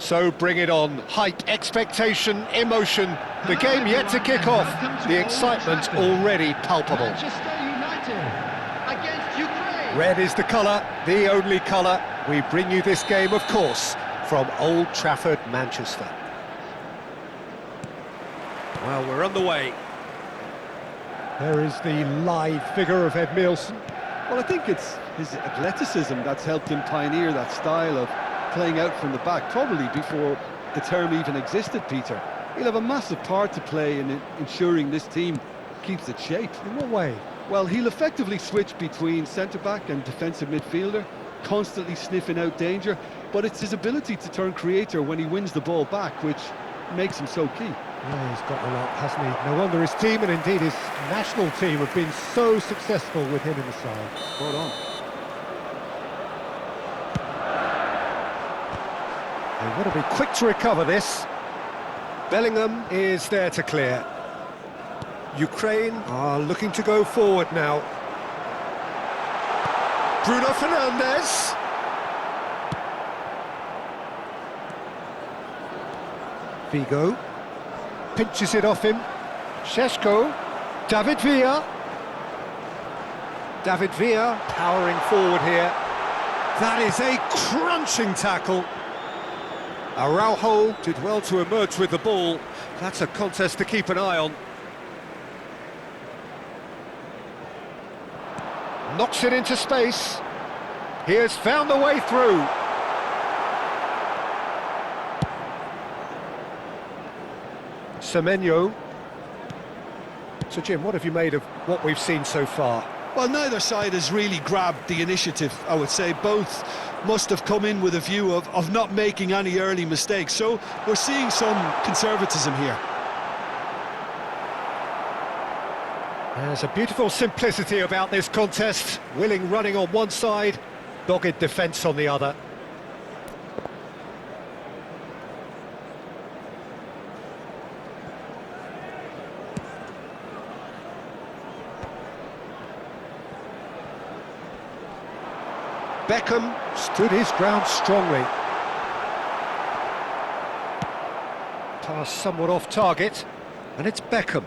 So bring it on. Hype, expectation, emotion. The game yet to kick off. The excitement already palpable. Red is the colour, the only colour. We bring you this game, of course, from Old Trafford, Manchester. Well, we're on the way. There is the live figure of Ed Milson. Well, I think it's his athleticism that's helped him pioneer that style of playing out from the back, probably before the term even existed, Peter. He'll have a massive part to play in ensuring this team keeps its shape. In what way? Well, he'll effectively switch between centre-back and defensive midfielder, constantly sniffing out danger, but it's his ability to turn creator when he wins the ball back, which makes him so key. Yeah, he's got a lot, hasn't he? No wonder his team, and indeed his national team, have been so successful with him in the side. Spot on. They've got to be quick to recover this. Bellingham is there to clear. Ukraine are looking to go forward now. Bruno Fernandes. Figo pinches it off him. Šeško. David Villa. David Villa powering forward here. That is a crunching tackle. Araujo did well to emerge with the ball. That's a contest to keep an eye on. Knocks it into space. He has found the way through. Semenyo. So Jim, what have you made of what we've seen so far? Well, neither side has really grabbed the initiative, I would say. Both must have come in with a view of not making any early mistakes. So we're seeing some conservatism here. There's a beautiful simplicity about this contest. Willing running on one side, dogged defence on the other. Beckham stood his ground strongly. Pass somewhat off target, and it's Beckham.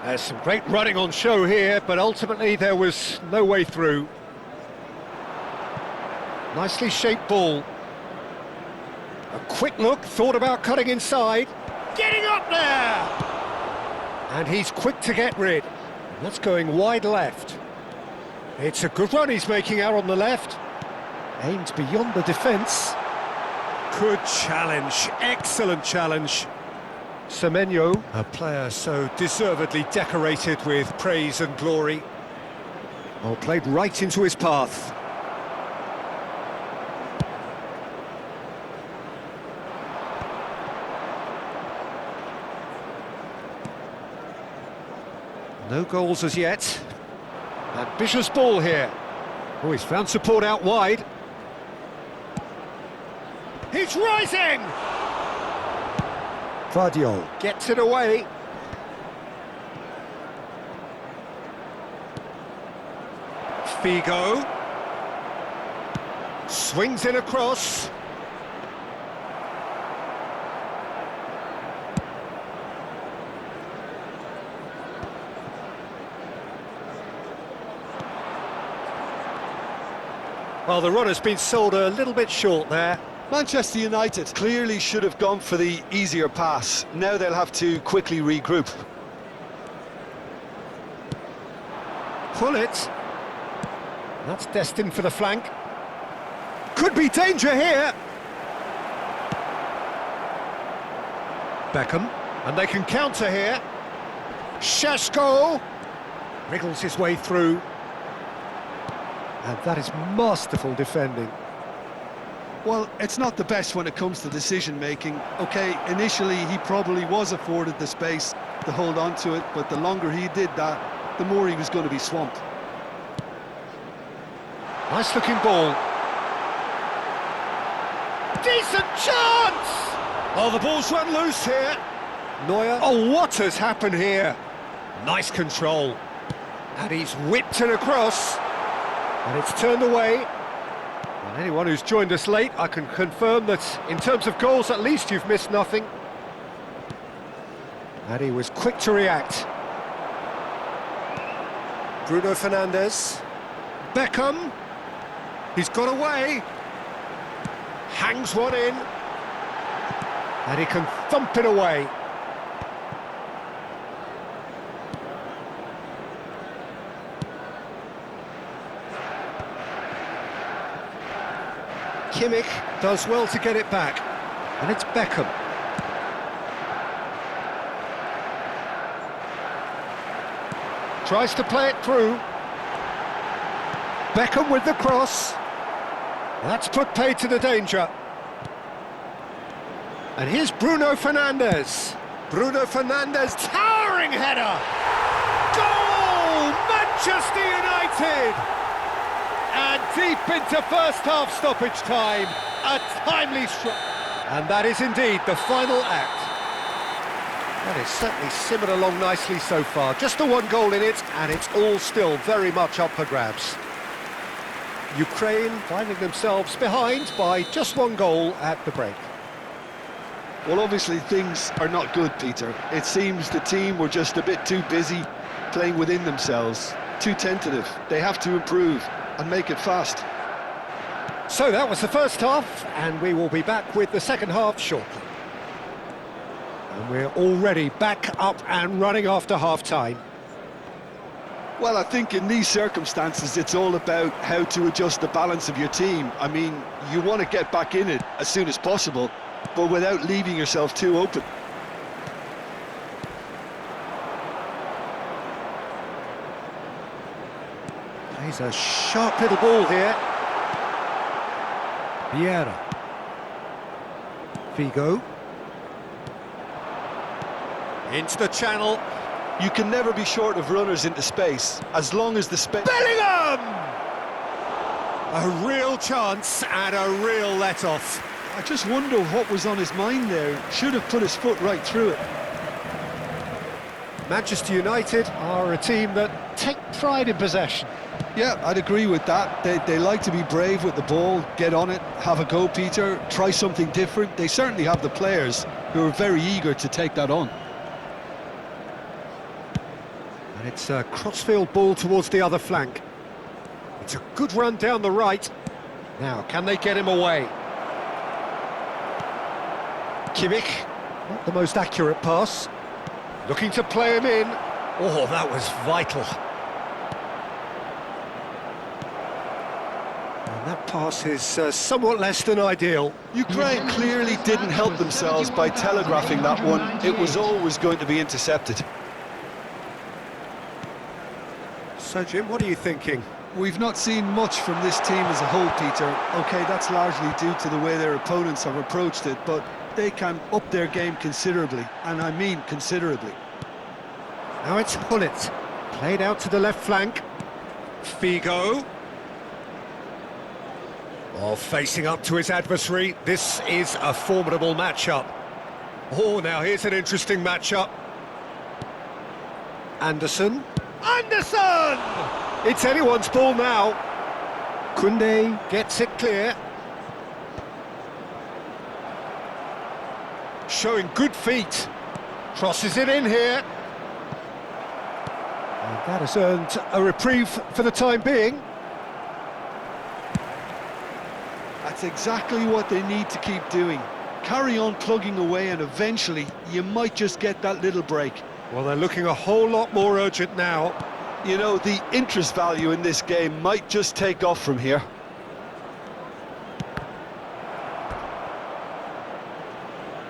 There's some great running on show here, but ultimately there was no way through. Nicely shaped ball. A quick look, thought about cutting inside. Getting up there! And he's quick to get rid. That's going wide left. It's a good run he's making out on the left. Aimed beyond the defence. Good challenge, excellent challenge. Semenyo, a player so deservedly decorated with praise and glory. Well, played right into his path. No goals as yet. Ambitious ball here. Oh, he's found support out wide. He's rising! Vardiol gets it away. Figo swings it across. Well, the run has been sold a little bit short there. Manchester United clearly should have gone for the easier pass. Now they'll have to quickly regroup. Pull it. That's destined for the flank. Could be danger here. Beckham, and they can counter here. Šeško wriggles his way through. And that is masterful defending. Well, it's not the best when it comes to decision-making. OK, initially he probably was afforded the space to hold on to it, but the longer he did that, the more he was going to be swamped. Nice-looking ball. Decent chance! Oh, the ball's run loose here. Neuer. Oh, what has happened here? Nice control. And he's whipped it across. And it's turned away. Well, anyone who's joined us late, I can confirm that in terms of goals, at least you've missed nothing. And he was quick to react. Bruno Fernandes. Beckham. He's got away. Hangs one in. And he can thump it away. Kimmich does well to get it back. And it's Beckham. Tries to play it through. Beckham with the cross. That's put paid to the danger. And here's Bruno Fernandes. Bruno Fernandes, towering header! Goal! Manchester United! And deep into first half stoppage time, a timely strike. And that is indeed the final act. That is certainly simmered along nicely so far. Just the one goal in it, and it's all still very much up for grabs. Ukraine finding themselves behind by just one goal at the break. Well, obviously things are not good, Peter. It seems the team were just a bit too busy playing within themselves, too tentative. They have to improve and make it fast. So that was the first half, and we will be back with the second half shortly. And we're already back up and running after half-time. Well, I think in these circumstances, it's all about how to adjust the balance of your team. I mean, you want to get back in it as soon as possible, but without leaving yourself too open. Plays a sharp little ball here. Vieira. Figo. Into the channel. You can never be short of runners into space, as long as the space... Bellingham! A real chance and a real let-off. I just wonder what was on his mind there. Should have put his foot right through it. Manchester United are a team that take pride in possession. Yeah, I'd agree with that. They like to be brave with the ball, get on it, have a go, Peter, try something different. They certainly have the players who are very eager to take that on. And it's a crossfield ball towards the other flank. It's a good run down the right. Now, can they get him away? Kimmich, not the most accurate pass. Looking to play him in. Oh, that was vital. And that pass is somewhat less than ideal. Ukraine clearly didn't help themselves by telegraphing that one. It was always going to be intercepted. So, Jim, what are you thinking? We've not seen much from this team as a whole, Peter. OK, that's largely due to the way their opponents have approached it, but they can up their game considerably, and I mean considerably. Now it's Hullet, played out to the left flank. Figo. Oh, facing up to his adversary. This is a formidable matchup. Oh, now here's an interesting matchup. Anderson. Anderson! It's anyone's ball now. Koundé gets it clear. Showing good feet. Crosses it in here. And that has earned a reprieve for the time being. That's exactly what they need to keep doing. Carry on plugging away, and eventually you might just get that little break. Well, they're looking a whole lot more urgent now. You know, the interest value in this game might just take off from here.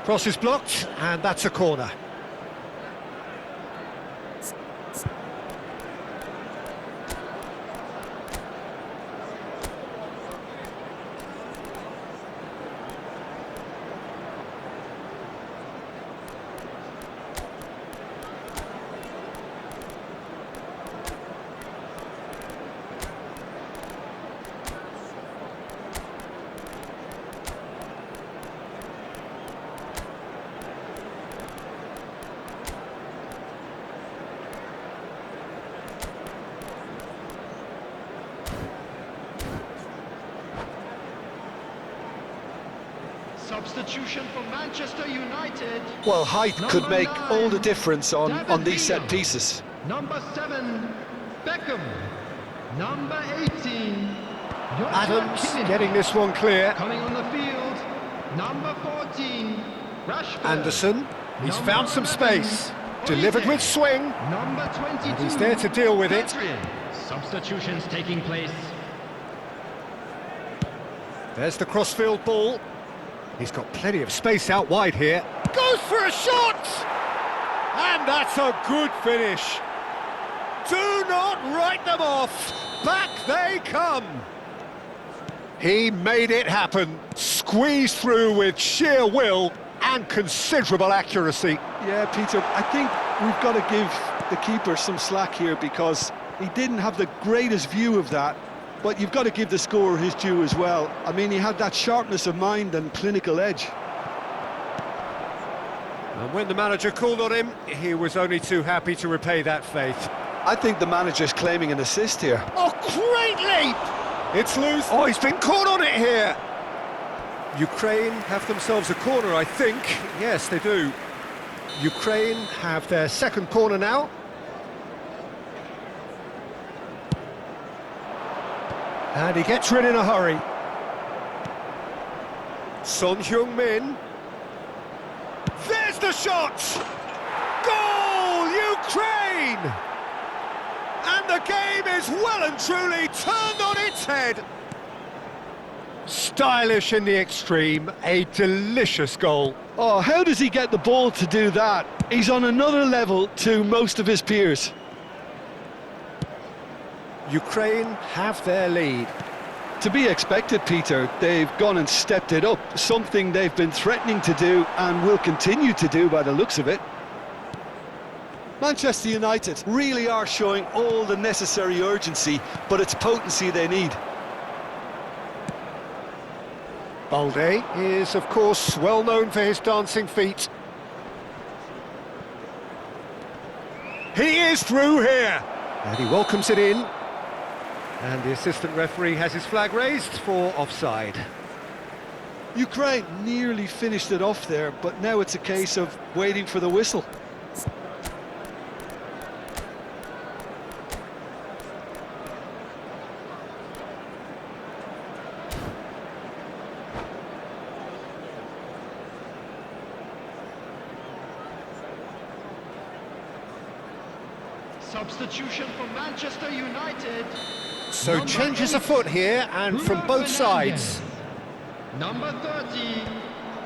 Cross is blocked, and that's a corner. Substitution for Manchester United. Well, height could Number make 9, all the difference on David these set Villa. pieces. Number 7, Beckham. Number 18, Joshua Adams Kimmich. getting this one clear. Coming on the field, number 14, Rashford. Anderson, he's Number found some 11, space. Delivered with swing. Number 22, And he's there to deal with it. Adrian. Substitutions taking place. There's the crossfield ball. He's got plenty of space out wide here. Goes for a shot! And that's a good finish. Do not write them off. Back they come. He made it happen. Squeezed through with sheer will and considerable accuracy. Yeah, Peter, I think we've got to give the keeper some slack here because he didn't have the greatest view of that, but you've got to give the scorer his due as well. I mean, he had that sharpness of mind and clinical edge. And when the manager called on him, he was only too happy to repay that faith. I think the manager's claiming an assist here. Oh, great leap! It's loose. Oh, he's been caught on it here. Ukraine have themselves a corner, I think. Yes, they do. Ukraine have their second corner now. And he gets rid in a hurry. Son Heung-min. There's the shot! Goal, Ukraine! And the game is well and truly turned on its head. Stylish in the extreme, a delicious goal. Oh, how does he get the ball to do that? He's on another level to most of his peers. Ukraine have their lead. To be expected, Peter. They've gone and stepped it up, something they've been threatening to do and will continue to do by the looks of it. Manchester United really are showing all the necessary urgency, but it's potency they need. Balde is, of course, well known for his dancing feet. He is through here, and he welcomes it in. And the assistant referee has his flag raised for offside. Ukraine nearly finished it off there, but now it's a case of waiting for the whistle. Substitution for Manchester United. So Number changes 8, afoot here, and from Bruno both sides. Fernandes. Number 30,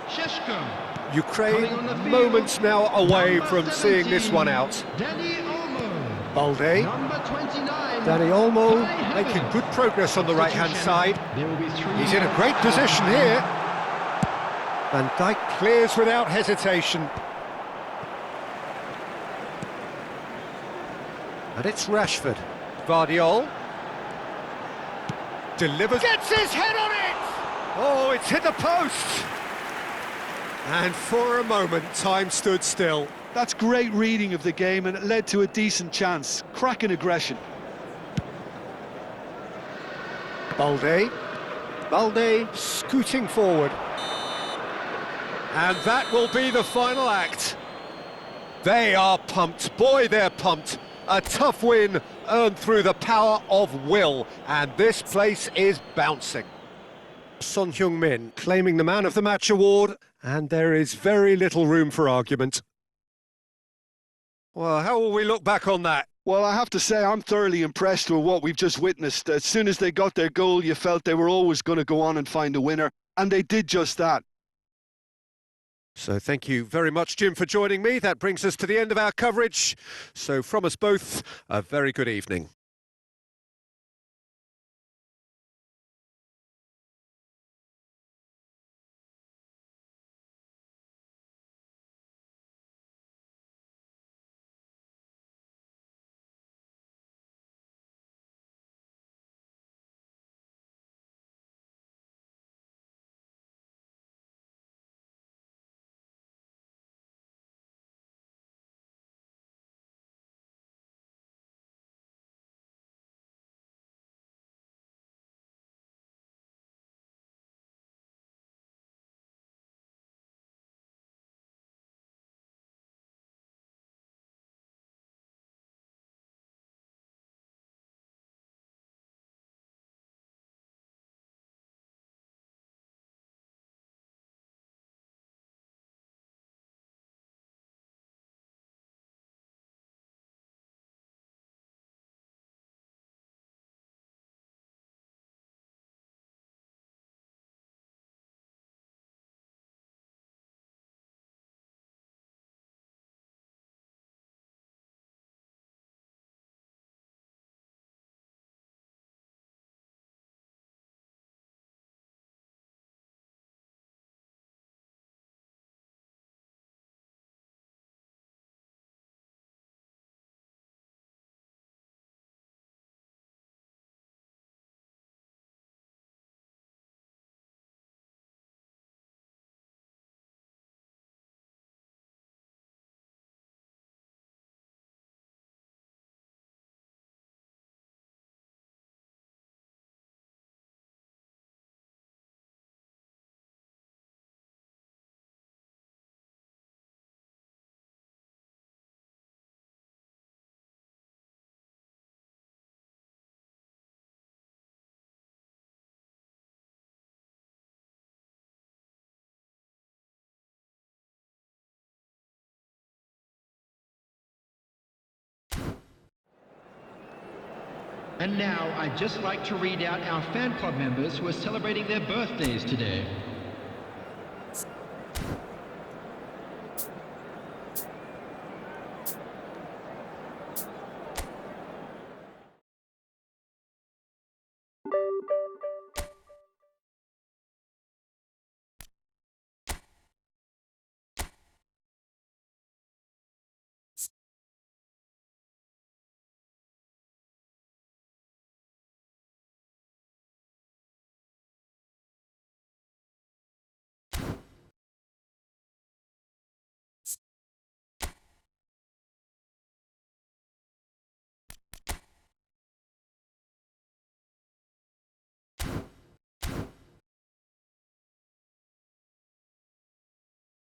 Sheshko. Ukraine Coming on the field, moments now away number from seeing this 17, one out. Danny Olmo. Balde, Number 29, Danny Olmo Kai making Havertz. good progress on the right-hand side. There will be 3 He's in a great position here. Van Dijk clears without hesitation. And it's Rashford. Guardiola. Delivers. Gets his head on it! Oh, it's hit the post! And for a moment, time stood still. That's great reading of the game, and it led to a decent chance. Cracking aggression. Balde. Balde scooting forward. And that will be the final act. They are pumped. Boy, they're pumped. A tough win earned through the power of will, and this place is bouncing. Son Heung-min claiming the Man of the Match award, and there is very little room for argument. Well, how will we look back on that? Well, I have to say I'm thoroughly impressed with what we've just witnessed. As soon as they got their goal, you felt they were always going to go on and find a winner, and they did just that. So thank you very much, Jim, for joining me. That brings us to the end of our coverage. So from us both, a very good evening. And now I'd just like to read out our fan club members who are celebrating their birthdays today.